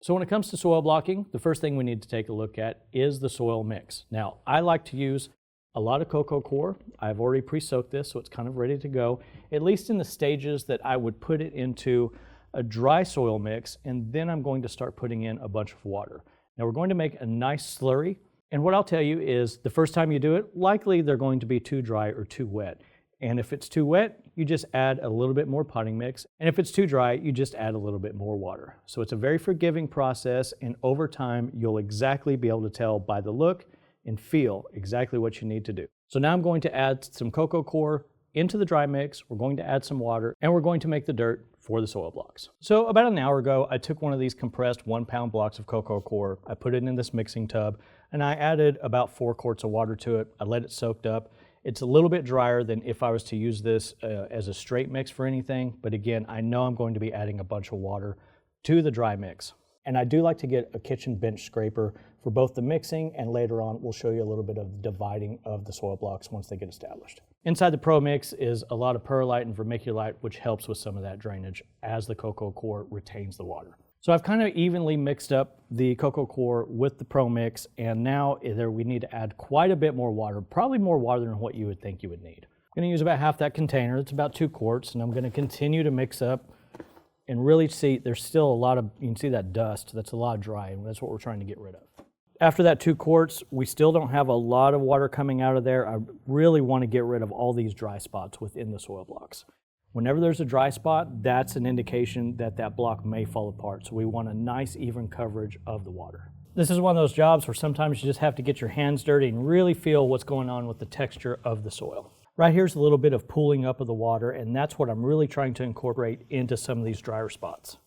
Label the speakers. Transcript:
Speaker 1: So when it comes to soil blocking, the first thing we need to take a look at is the soil mix. Now, I like to use a lot of cocoa coir. I've already pre-soaked this, so it's kind of ready to go, at least in the stages that I would put it into a dry soil mix, and then I'm going to start putting in a bunch of water. Now we're going to make a nice slurry, and what I'll tell you is the first time you do it, likely they're going to be too dry or too wet. And if it's too wet, you just add a little bit more potting mix. And if it's too dry, you just add a little bit more water. So it's a very forgiving process, and over time, you'll exactly be able to tell by the look and feel exactly what you need to do. So now I'm going to add some cocoa coir into the dry mix. We're going to add some water, and we're going to make the dirt for the soil blocks. So about an hour ago, I took one of these compressed 1-pound blocks of cocoa coir. I put it in this mixing tub, and I added about 4 quarts of water to it. I let it soak up. It's a little bit drier than if I was to use this as a straight mix for anything, but again, I know I'm going to be adding a bunch of water to the dry mix. And I do like to get a kitchen bench scraper for both the mixing, and later on we'll show you a little bit of the dividing of the soil blocks once they get established. Inside the Pro Mix is a lot of perlite and vermiculite, which helps with some of that drainage as the cocoa coir retains the water. So I've kind of evenly mixed up the cocoa coir with the Pro Mix, and now we need to add quite a bit more water, probably more water than what you would think you would need. I'm going to use about half that container. It's about 2 quarts, and I'm going to continue to mix up and really see there's still a lot of, you can see that dust, that's a lot of dry, and that's what we're trying to get rid of. After that 2 quarts, we still don't have a lot of water coming out of there. I really want to get rid of all these dry spots within the soil blocks. Whenever there's a dry spot, that's an indication that that block may fall apart. So we want a nice even coverage of the water. This is one of those jobs where sometimes you just have to get your hands dirty and really feel what's going on with the texture of the soil. Right here's a little bit of pooling up of the water, and that's what I'm really trying to incorporate into some of these drier spots.